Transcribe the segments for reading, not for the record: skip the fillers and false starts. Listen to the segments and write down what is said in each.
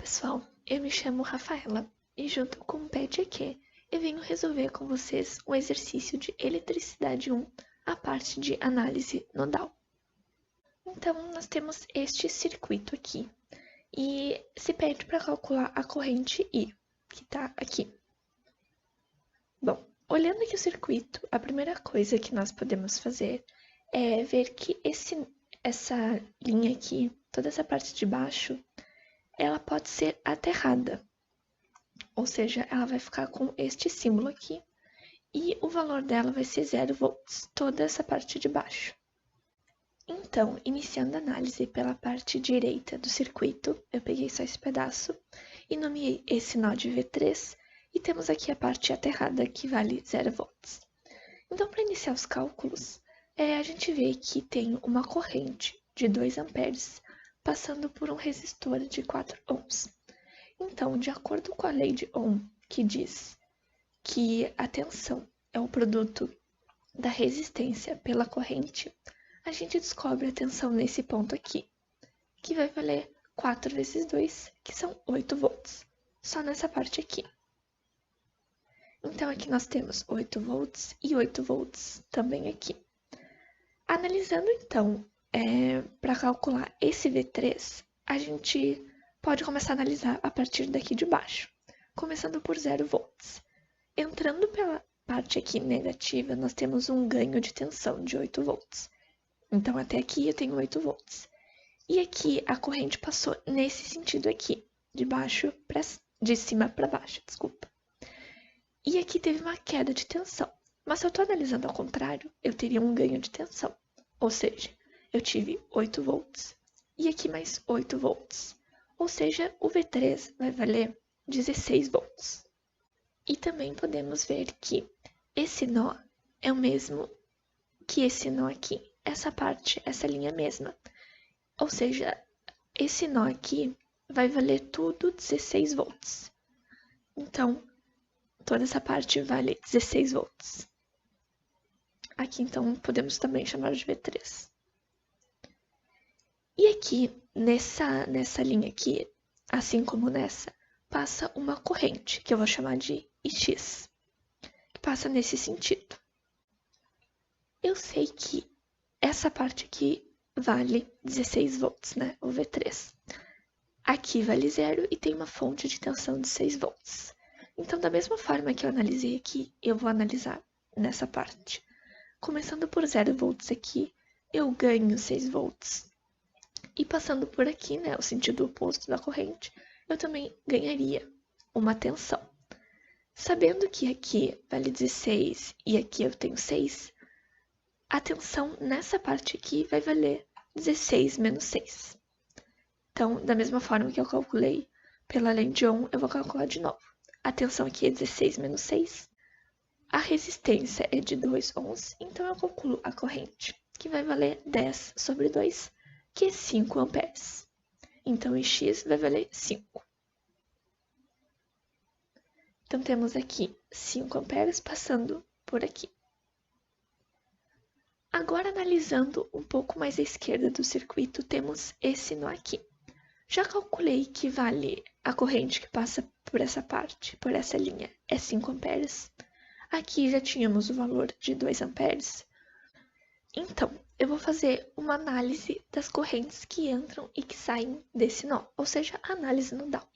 pessoal, eu me chamo Rafaela e junto com o PET-EQ eu venho resolver com vocês o exercício de eletricidade 1, a parte de análise nodal. Então, nós temos este circuito aqui e se pede para calcular a corrente I, que está aqui. Bom, olhando aqui o circuito, a primeira coisa que nós podemos fazer é ver que essa linha aqui, toda essa parte de baixo, ela pode ser aterrada, ou seja, ela vai ficar com este símbolo aqui, e o valor dela vai ser 0 volts, toda essa parte de baixo. Então, iniciando a análise pela parte direita do circuito, eu peguei só esse pedaço e nomeei esse nó de V3, e temos aqui a parte aterrada que vale 0 volts. Então, para iniciar os cálculos, a gente vê que tem uma corrente de 2 amperes passando por um resistor de 4 ohms. Então, de acordo com a lei de Ohm, que diz que a tensão é o produto da resistência pela corrente, a gente descobre a tensão nesse ponto aqui, que vai valer 4 vezes 2, que são 8 volts, só nessa parte aqui. Então, aqui nós temos 8 volts e 8 volts também aqui. Analisando, então, para calcular esse V3, a gente pode começar a analisar a partir daqui de baixo, começando por 0 volts. Entrando pela parte aqui negativa, nós temos um ganho de tensão de 8 volts. Então, até aqui eu tenho 8 volts. E aqui a corrente passou nesse sentido aqui, de cima para baixo, desculpa. E aqui teve uma queda de tensão. Mas se eu estou analisando ao contrário, eu teria um ganho de tensão. Ou seja, eu tive 8 volts e aqui mais 8 volts. Ou seja, o V3 vai valer 16 volts. E também podemos ver que esse nó é o mesmo que esse nó aqui. Essa parte, essa linha mesma. Ou seja, esse nó aqui vai valer tudo 16 volts. Então, toda essa parte vale 16 volts. Aqui, então, podemos também chamar de V3. E aqui, nessa linha aqui, assim como nessa, passa uma corrente, que eu vou chamar de IX, que passa nesse sentido. Eu sei que essa parte aqui vale 16 volts, né? O V3. Aqui vale 0 e tem uma fonte de tensão de 6 volts. Então, da mesma forma que eu analisei aqui, eu vou analisar nessa parte. Começando por 0 volts aqui, eu ganho 6 volts. E passando por aqui, né, o sentido oposto da corrente, eu também ganharia uma tensão. Sabendo que aqui vale 16 e aqui eu tenho 6, a tensão nessa parte aqui vai valer 16 menos 6. Então, da mesma forma que eu calculei pela lei de Ohm, eu vou calcular de novo. A tensão aqui é 16 menos 6. A resistência é de 2 ohms, então eu calculo a corrente, que vai valer 10 sobre 2, que é 5 amperes. Então, X vai valer 5. Então, temos aqui 5 amperes passando por aqui. Agora, analisando um pouco mais à esquerda do circuito, temos esse nó aqui. Já calculei que vale a corrente que passa por essa parte, por essa linha, é 5 amperes. Aqui já tínhamos o valor de 2 amperes. Então, eu vou fazer uma análise das correntes que entram e que saem desse nó, ou seja, a análise nodal.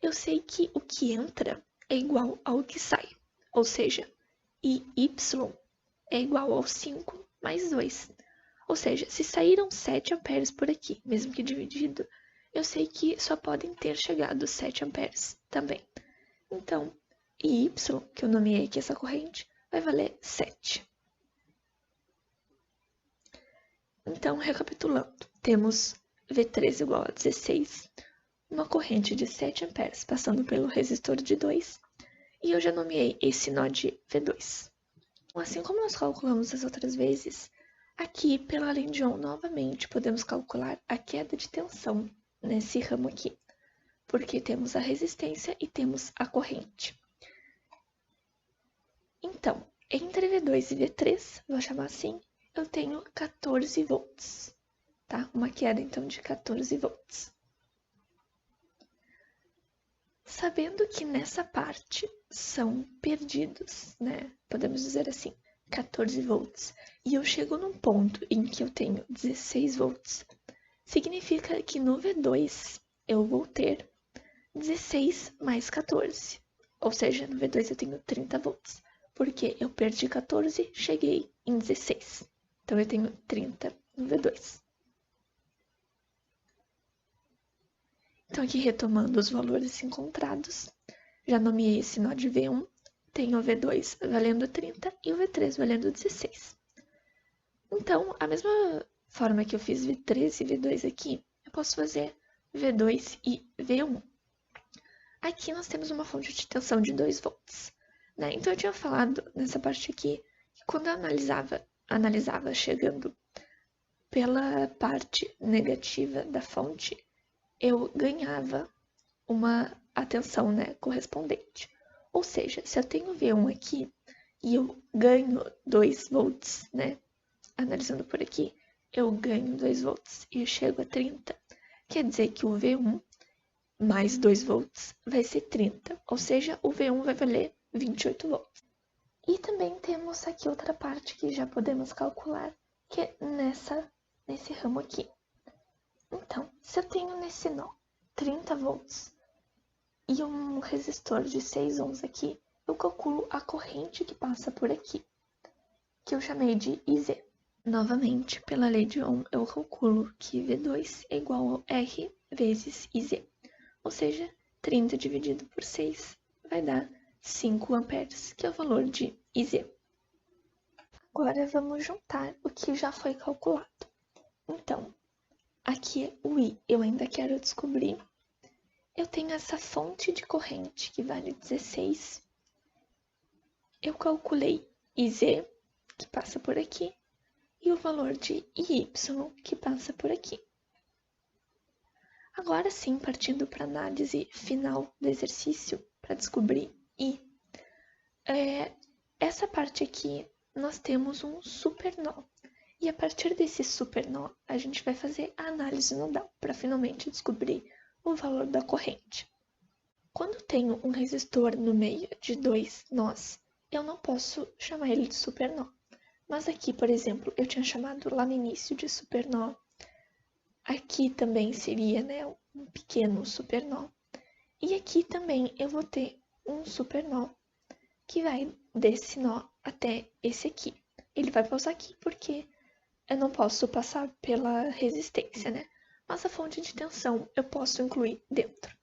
Eu sei que o que entra é igual ao que sai, ou seja, IY é igual ao 5 mais 2. Ou seja, se saíram 7 amperes por aqui, mesmo que dividido, eu sei que só podem ter chegado 7 amperes também. Então, Y, que eu nomeei aqui essa corrente, vai valer 7. Então, recapitulando, temos V3 igual a 16, uma corrente de 7 amperes passando pelo resistor de 2, e eu já nomeei esse nó de V2. Assim como nós calculamos as outras vezes, aqui, pela lei de Ohm, novamente, podemos calcular a queda de tensão nesse ramo aqui, porque temos a resistência e temos a corrente. Então, entre V2 e V3, vou chamar assim, eu tenho 14 volts, tá? Uma queda, então, de 14 volts. Sabendo que nessa parte são perdidos, né? Podemos dizer assim, 14 volts, e eu chego num ponto em que eu tenho 16 volts, significa que no V2 eu vou ter 16 mais 14, ou seja, no V2 eu tenho 30 volts, porque eu perdi 14, cheguei em 16, então eu tenho 30 no V2. Então aqui retomando os valores encontrados, já nomeei esse nó de V1, tenho o V2 valendo 30 e o V3 valendo 16. Então, a mesma forma que eu fiz V3 e V2 aqui, eu posso fazer V2 e V1. Aqui nós temos uma fonte de tensão de 2 volts. Né? Então eu tinha falado nessa parte aqui que quando eu analisava chegando pela parte negativa da fonte, eu ganhava a tensão, né, correspondente. Ou seja, se eu tenho V1 aqui e eu ganho 2 volts, né, analisando por aqui, eu ganho 2 volts e eu chego a 30, quer dizer que o V1 mais 2 volts vai ser 30, ou seja, o V1 vai valer 28 volts. E também temos aqui outra parte que já podemos calcular, que é nesse ramo aqui. Então, se eu tenho nesse nó 30 volts e um resistor de 6 ohms aqui, eu calculo a corrente que passa por aqui, que eu chamei de IZ. Novamente, pela lei de Ohm, eu calculo que V2 é igual a R vezes IZ, ou seja, 30 dividido por 6 vai dar 5 amperes, que é o valor de IZ. Agora vamos juntar o que já foi calculado. Então, aqui o I eu ainda quero descobrir. Eu tenho essa fonte de corrente que vale 16. Eu calculei IZ, que passa por aqui, e o valor de IY, que passa por aqui. Agora sim, partindo para a análise final do exercício, para descobrir I. Essa parte aqui, nós temos um supernó. E a partir desse supernó, a gente vai fazer a análise nodal, para finalmente descobrir o valor da corrente. Quando tenho um resistor no meio de 2 nós, eu não posso chamar ele de supernó. Mas aqui, por exemplo, eu tinha chamado lá no início de supernó. Aqui também seria, né, um pequeno supernó. E aqui também eu vou ter um supernó que vai desse nó até esse aqui. Ele vai pausar aqui porque eu não posso passar pela resistência, né? Mas a fonte de tensão eu posso incluir dentro.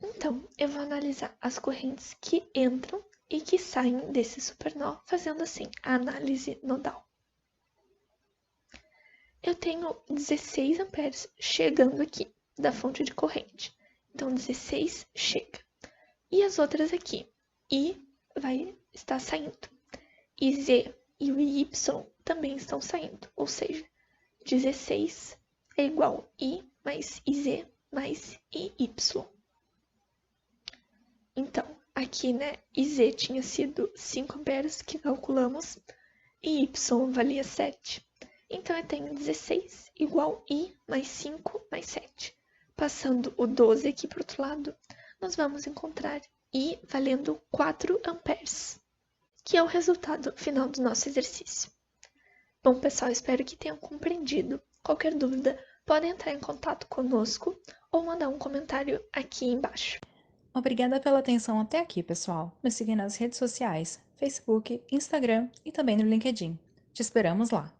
Então, eu vou analisar as correntes que entram e que saem desse supernó, fazendo assim a análise nodal. Eu tenho 16 amperes chegando aqui da fonte de corrente. Então, 16 chega. E as outras aqui? I vai estar saindo. E Z e o Y também estão saindo. Ou seja, 16 é igual a I mais IZ mais IY. Então, aqui, né, IZ tinha sido 5 amperes que calculamos e Y valia 7. Então, eu tenho 16 igual I mais 5 mais 7. Passando o 12 aqui para o outro lado, nós vamos encontrar I valendo 4 amperes, que é o resultado final do nosso exercício. Bom, pessoal, espero que tenham compreendido. Qualquer dúvida, podem entrar em contato conosco ou mandar um comentário aqui embaixo. Obrigada pela atenção até aqui, pessoal. Nos siga nas redes sociais, Facebook, Instagram e também no LinkedIn. Te esperamos lá!